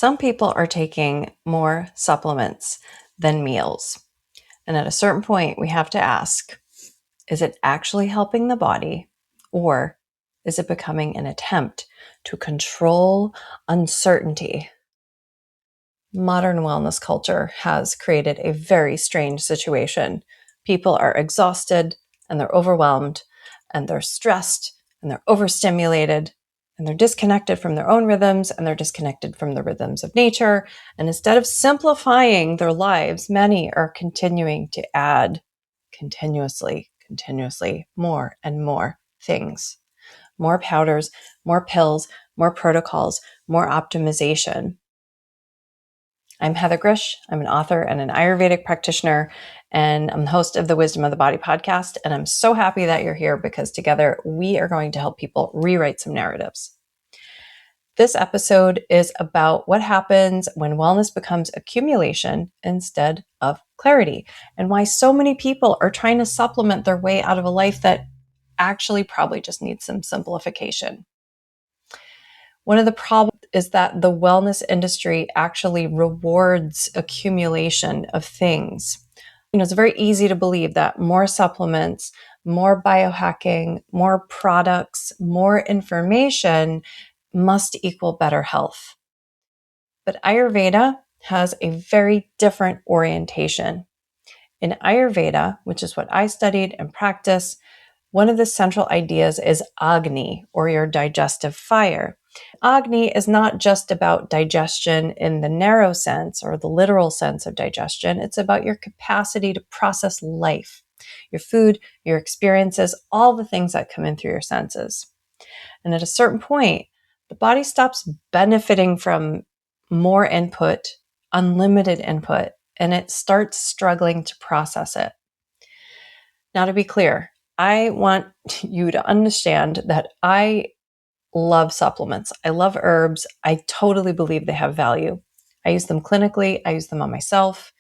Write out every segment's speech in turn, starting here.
Some people are taking more supplements than meals. And at a certain point, we have to ask, is it actually helping the body, or is it becoming an attempt to control uncertainty? Modern wellness culture has created a very strange situation. People are exhausted and they're overwhelmed and they're stressed and they're overstimulated and they're disconnected from their own rhythms and they're disconnected from the rhythms of nature. And instead of simplifying their lives, many are continuing to add continuously more and more things, more powders, more pills, more protocols, more optimization. I'm Heather Grzych. I'm an author and an Ayurvedic practitioner, and I'm the host of the Wisdom of the Body podcast. And I'm so happy that you're here because together we are going to help people rewrite some narratives. This episode is about what happens when wellness becomes accumulation instead of clarity, and why so many people are trying to supplement their way out of a life that actually probably just needs some simplification. One of the problems is that the wellness industry actually rewards accumulation of things. It's very easy to believe that more supplements, more biohacking, more products, more information must equal better health. But Ayurveda has a very different orientation. In Ayurveda, which is what I studied and practice, one of the central ideas is agni, or your digestive fire. Agni is not just about digestion in the narrow sense or the literal sense of digestion. It's about your capacity to process life, your food, your experiences, all the things that come in through your senses. And at a certain point, the body stops benefiting from more input, unlimited input, and it starts struggling to process it. Now, to be clear, I want you to understand that I love supplements. I love herbs. I totally believe they have value. I use them clinically. I use them on myself.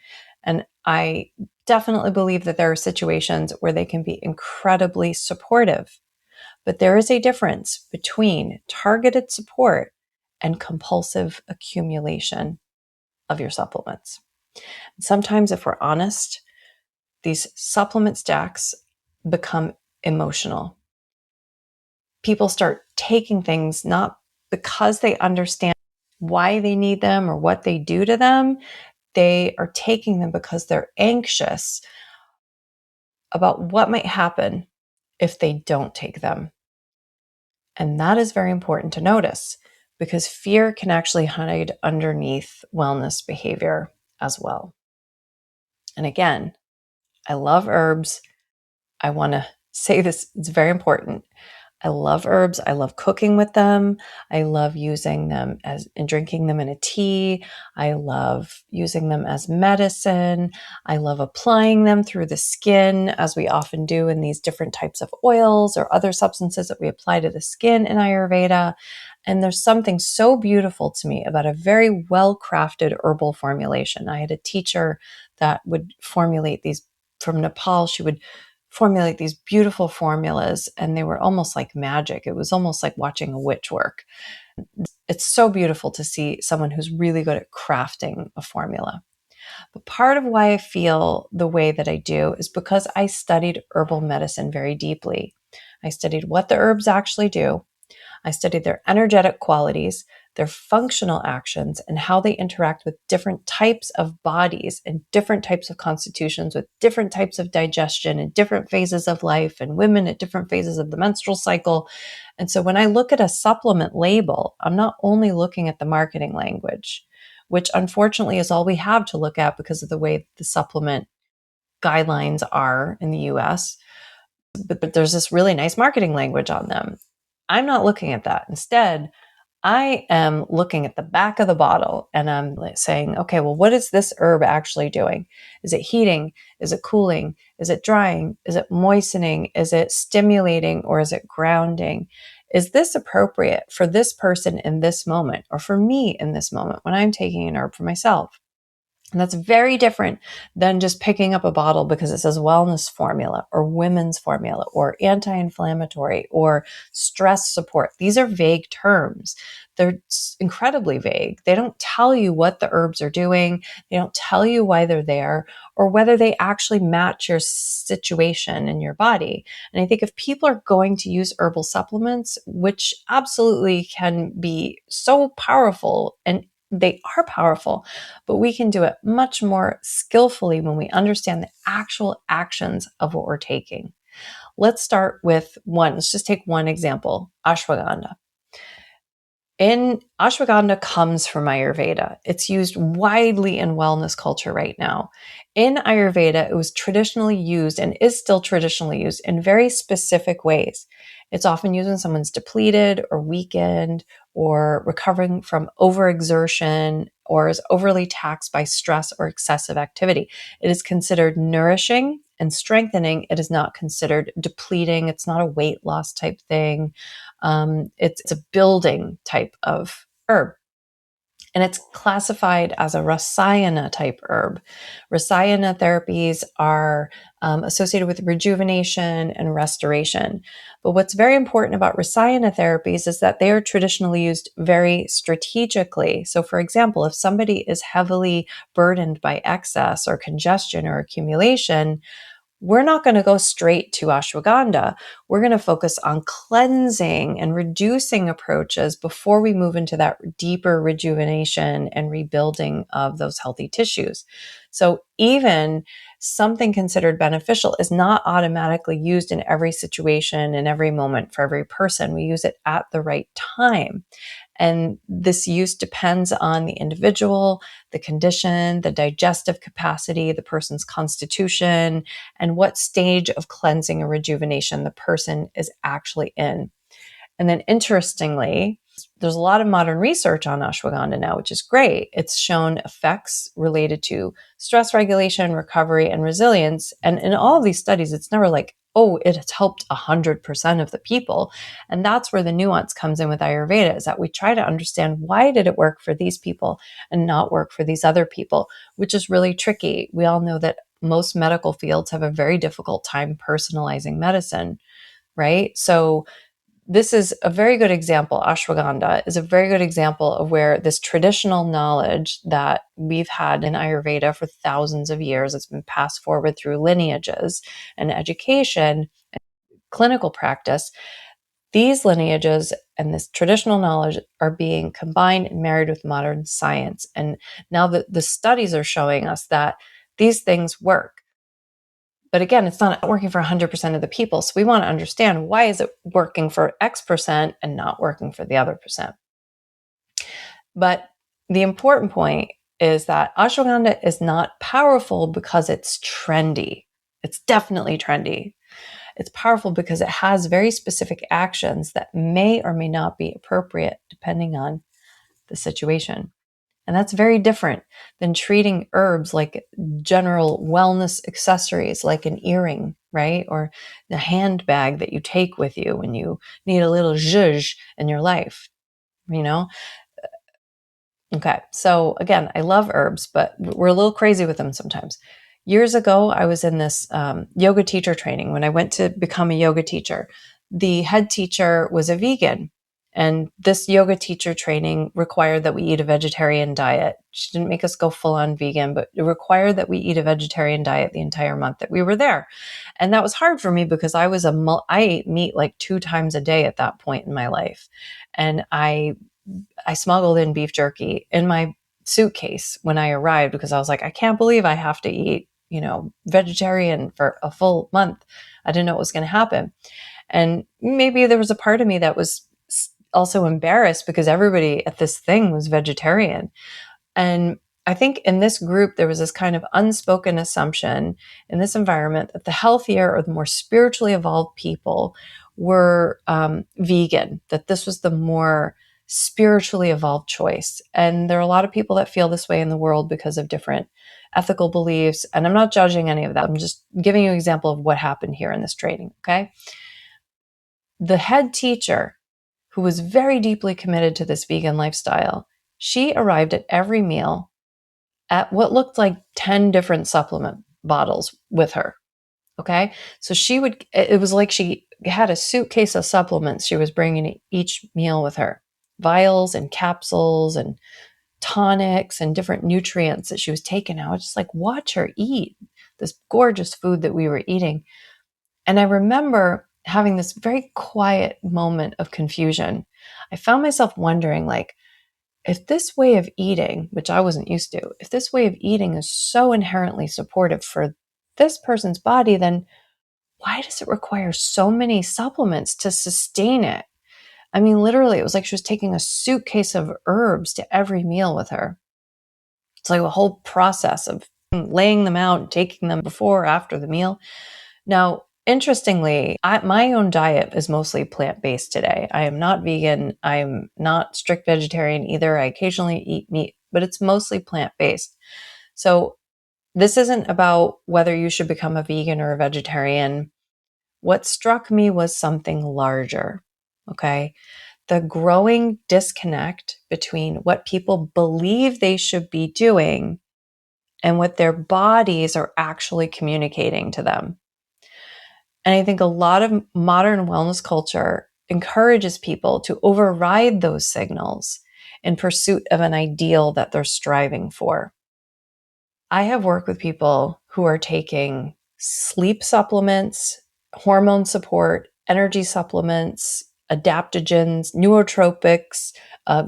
And I definitely believe that there are situations where they can be incredibly supportive. But there is a difference between targeted support and compulsive accumulation of your supplements. And sometimes, if we're honest, these supplement stacks become emotional. People start taking things not because they understand why they need them or what they do to them. They are taking them because they're anxious about what might happen if they don't take them. And that is very important to notice because fear can actually hide underneath wellness behavior as well. And again, I love herbs. I want to say this, it's very important. I love herbs. I love cooking with them. I love using them and drinking them in a tea. I love using them as medicine. I love applying them through the skin, as we often do in these different types of oils or other substances that we apply to the skin in Ayurveda. And there's something so beautiful to me about a very well-crafted herbal formulation. I had a teacher that would formulate these from Nepal. She would formulate these beautiful formulas, and they were almost like magic. It was almost like watching a witch work. It's so beautiful to see someone who's really good at crafting a formula. But part of why I feel the way that I do is because I studied herbal medicine very deeply. I studied what the herbs actually do. I studied their energetic qualities, their functional actions, and how they interact with different types of bodies and different types of constitutions with different types of digestion and different phases of life, and women at different phases of the menstrual cycle. And so when I look at a supplement label, I'm not only looking at the marketing language, which unfortunately is all we have to look at because of the way the supplement guidelines are in the US, but there's this really nice marketing language on them. I'm not looking at that. Instead, I am looking at the back of the bottle and I'm saying, okay, well, what is this herb actually doing? Is it heating? Is it cooling? Is it drying? Is it moistening? Is it stimulating, or is it grounding? Is this appropriate for this person in this moment, or for me in this moment when I'm taking an herb for myself? And that's very different than just picking up a bottle because it says wellness formula or women's formula or anti-inflammatory or stress support. These are vague terms. They're incredibly vague. They don't tell you what the herbs are doing. They don't tell you why they're there or whether they actually match your situation in your body. And I think if people are going to use herbal supplements, which absolutely can be so powerful, and they are powerful, but we can do it much more skillfully when we understand the actual actions of what we're taking. Let's start with one. Let's just take one example, ashwagandha. Ashwagandha comes from Ayurveda. It's used widely in wellness culture right now. In Ayurveda, it was traditionally used and is still traditionally used in very specific ways. It's often used when someone's depleted or weakened or recovering from overexertion or is overly taxed by stress or excessive activity. It is considered nourishing and strengthening. It is not considered depleting. It's not a weight loss type thing. It's a building type of herb. And it's classified as a Rasayana type herb. Rasayana therapies are associated with rejuvenation and restoration. But what's very important about Rasayana therapies is that they are traditionally used very strategically. So, for example, if somebody is heavily burdened by excess or congestion or accumulation, we're not going to go straight to ashwagandha. We're going to focus on cleansing and reducing approaches before we move into that deeper rejuvenation and rebuilding of those healthy tissues. So even something considered beneficial is not automatically used in every situation, in every moment, for every person. We use it at the right time. And this use depends on the individual, the condition, the digestive capacity, the person's constitution, and what stage of cleansing or rejuvenation the person is actually in. And then interestingly, there's a lot of modern research on ashwagandha now, which is great. It's shown effects related to stress regulation, recovery, and resilience. And in all of these studies, it's never like, oh, it has helped 100% of the people. And that's where the nuance comes in with Ayurveda, is that we try to understand why did it work for these people and not work for these other people, which is really tricky. We all know that most medical fields have a very difficult time personalizing medicine, right? So this is a very good example. Ashwagandha is a very good example of where this traditional knowledge that we've had in Ayurveda for thousands of years, it's been passed forward through lineages and education, clinical practice. These lineages and this traditional knowledge are being combined and married with modern science. And now the studies are showing us that these things work. But again, it's not working for 100% of the people. So we want to understand, why is it working for X percent and not working for the other percent? But the important point is that ashwagandha is not powerful because it's trendy. It's definitely trendy. It's powerful because it has very specific actions that may or may not be appropriate depending on the situation. And that's very different than treating herbs like general wellness accessories, like an earring, right? Or the handbag that you take with you when you need a little zhuzh in your life, you know? Okay. So again, I love herbs, but we're a little crazy with them sometimes. Years ago, I was in this yoga teacher training. When I went to become a yoga teacher, the head teacher was a vegan. And this yoga teacher training required that we eat a vegetarian diet. She didn't make us go full on vegan, but it required that we eat a vegetarian diet the entire month that we were there. And that was hard for me because I ate meat like 2 times a day at that point in my life. And I smuggled in beef jerky in my suitcase when I arrived because I was like, I can't believe I have to eat, vegetarian for a full month. I didn't know what was going to happen. And maybe there was a part of me that was also embarrassed because everybody at this thing was vegetarian. And I think in this group, there was this kind of unspoken assumption in this environment that the healthier or the more spiritually evolved people were vegan, that this was the more spiritually evolved choice. And there are a lot of people that feel this way in the world because of different ethical beliefs. And I'm not judging any of that. I'm just giving you an example of what happened here in this training. Okay. The head teacher, who was very deeply committed to this vegan lifestyle, she arrived at every meal at what looked like 10 different supplement bottles with her. Okay. So it was like she had a suitcase of supplements she was bringing to each meal with her, vials and capsules and tonics and different nutrients that she was taking. I was just like, watch her eat this gorgeous food that we were eating. And I remember having this very quiet moment of confusion. I found myself wondering, like, if this way of eating, which I wasn't used to, if this way of eating is so inherently supportive for this person's body, then why does it require so many supplements to sustain it? I mean, literally, it was like she was taking a suitcase of herbs to every meal with her. It's like a whole process of laying them out and taking them before or after the meal. Now, interestingly, my own diet is mostly plant-based today. I am not vegan. I'm not strict vegetarian either. I occasionally eat meat, but it's mostly plant-based. So this isn't about whether you should become a vegan or a vegetarian. What struck me was something larger, okay? The growing disconnect between what people believe they should be doing and what their bodies are actually communicating to them. And I think a lot of modern wellness culture encourages people to override those signals in pursuit of an ideal that they're striving for. I have worked with people who are taking sleep supplements, hormone support, energy supplements, adaptogens, nootropics,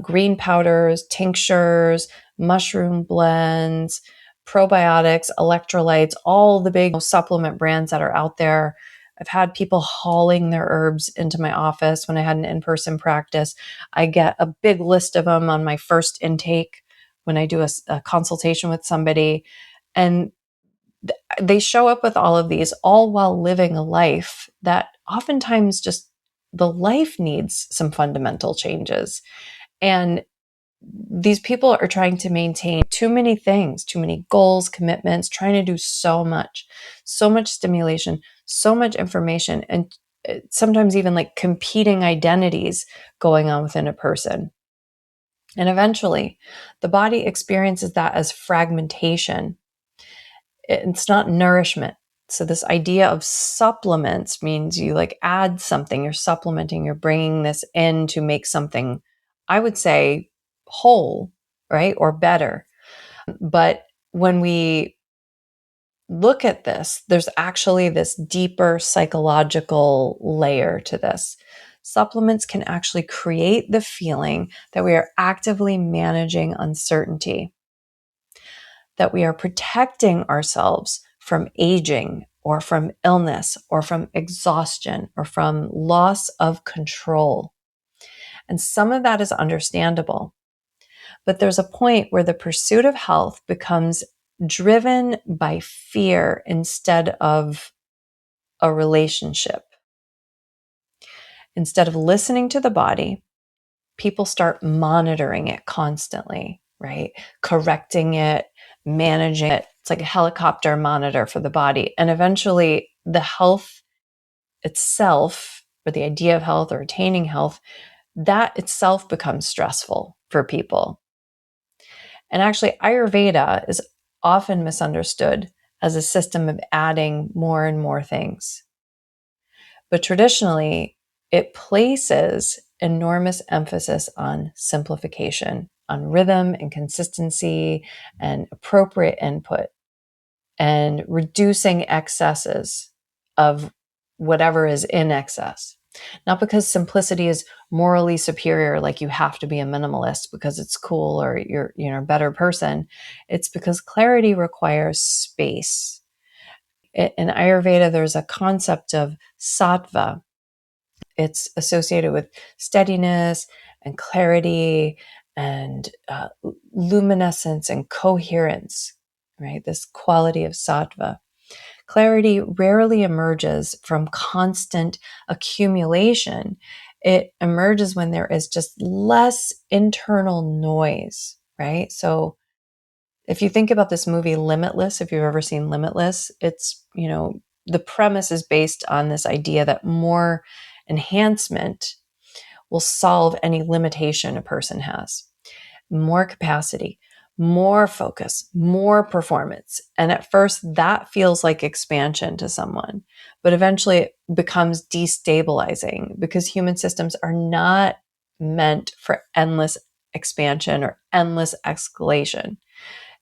green powders, tinctures, mushroom blends, probiotics, electrolytes, all the big supplement brands that are out there. I've had people hauling their herbs into my office when I had an in-person practice. I get a big list of them on my first intake when I do a consultation with somebody. And they show up with all of these, all while living a life that oftentimes just the life needs some fundamental changes. And these people are trying to maintain too many things, too many goals, commitments, trying to do so much stimulation, so much information, and sometimes even like competing identities going on within a person. And eventually, the body experiences that as fragmentation. It's not nourishment. So this idea of supplements means you like add something, you're supplementing, you're bringing this in to make something, I would say, whole, right? Or better. But when we look at this, there's actually this deeper psychological layer to this. Supplements can actually create the feeling that we are actively managing uncertainty, that we are protecting ourselves from aging or from illness or from exhaustion or from loss of control. And some of that is understandable. But there's a point where the pursuit of health becomes driven by fear instead of a relationship. Instead of listening to the body, people start monitoring it constantly, right? Correcting it, managing it. It's like a helicopter monitor for the body. And eventually, the health itself, or the idea of health or attaining health, that itself becomes stressful for people. And actually, Ayurveda is often misunderstood as a system of adding more and more things. But traditionally, it places enormous emphasis on simplification, on rhythm and consistency and appropriate input, and reducing excesses of whatever is in excess. Not because simplicity is morally superior, like you have to be a minimalist because it's cool or you're a better person. It's because clarity requires space. In Ayurveda, there's a concept of sattva. It's associated with steadiness and clarity and luminescence and coherence, right? This quality of sattva. Clarity rarely emerges from constant accumulation. It emerges when there is just less internal noise, right? So if you think about this movie Limitless, if you've ever seen Limitless, it's, the premise is based on this idea that more enhancement will solve any limitation a person has. More capacity, more focus, more performance. And at first that feels like expansion to someone, but eventually it becomes destabilizing because human systems are not meant for endless expansion or endless escalation.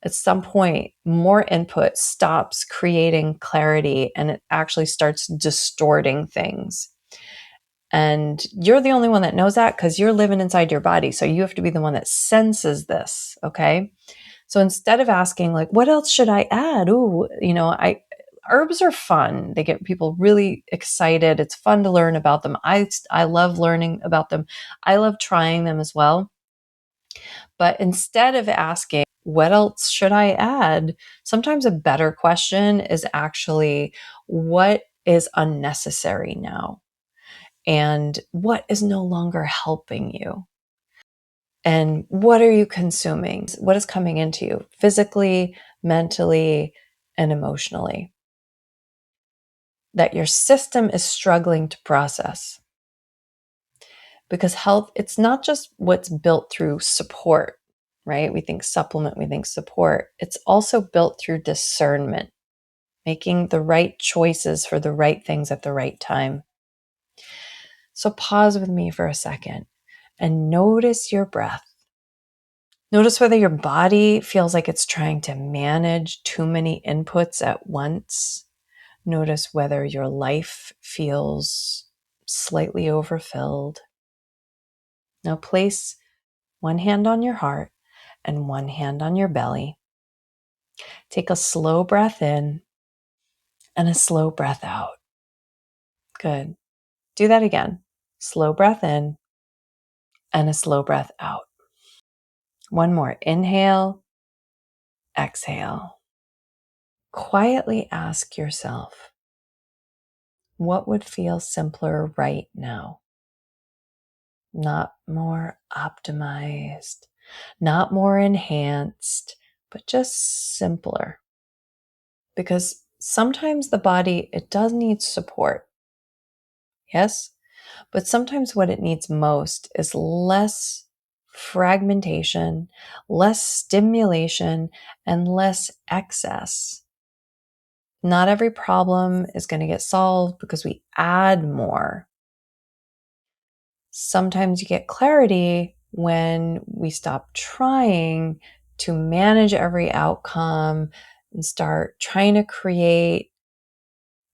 At some point, more input stops creating clarity and it actually starts distorting things. And you're the only one that knows that because you're living inside your body. So you have to be the one that senses this. Okay. So instead of asking like, what else should I add? Ooh, herbs are fun. They get people really excited. It's fun to learn about them. I love learning about them. I love trying them as well. But instead of asking, what else should I add? Sometimes a better question is actually, what is unnecessary now? And what is no longer helping you? And what are you consuming? What is coming into you physically, mentally, and emotionally that your system is struggling to process? Because health, it's not just what's built through support, right? We think supplement, we think support. It's also built through discernment, making the right choices for the right things at the right time. So pause with me for a second and notice your breath. Notice whether your body feels like it's trying to manage too many inputs at once. Notice whether your life feels slightly overfilled. Now place one hand on your heart and one hand on your belly. Take a slow breath in and a slow breath out. Good. Do that again. Slow breath in and a slow breath out. One more. Inhale, exhale. Quietly ask yourself, what would feel simpler right now? Not more optimized, not more enhanced, but just simpler. Because sometimes the body, it does need support. Yes, but sometimes what it needs most is less fragmentation, less stimulation, and less excess. Not every problem is going to get solved because we add more. Sometimes you get clarity when we stop trying to manage every outcome and start trying to create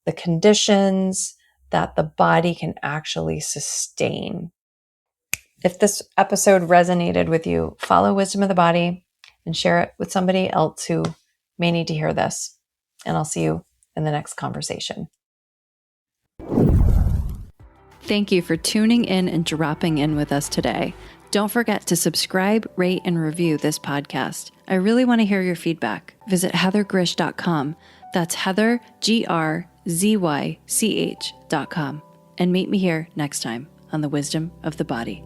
the conditions that the body can actually sustain. If this episode resonated with you, follow Wisdom of the Body and share it with somebody else who may need to hear this. And I'll see you in the next conversation. Thank you for tuning in and dropping in with us today. Don't forget to subscribe, rate, and review this podcast. I really want to hear your feedback. Visit heathergrzych.com. That's Heather, GRZYCH.com. And meet me here next time on the Wisdom of the Body.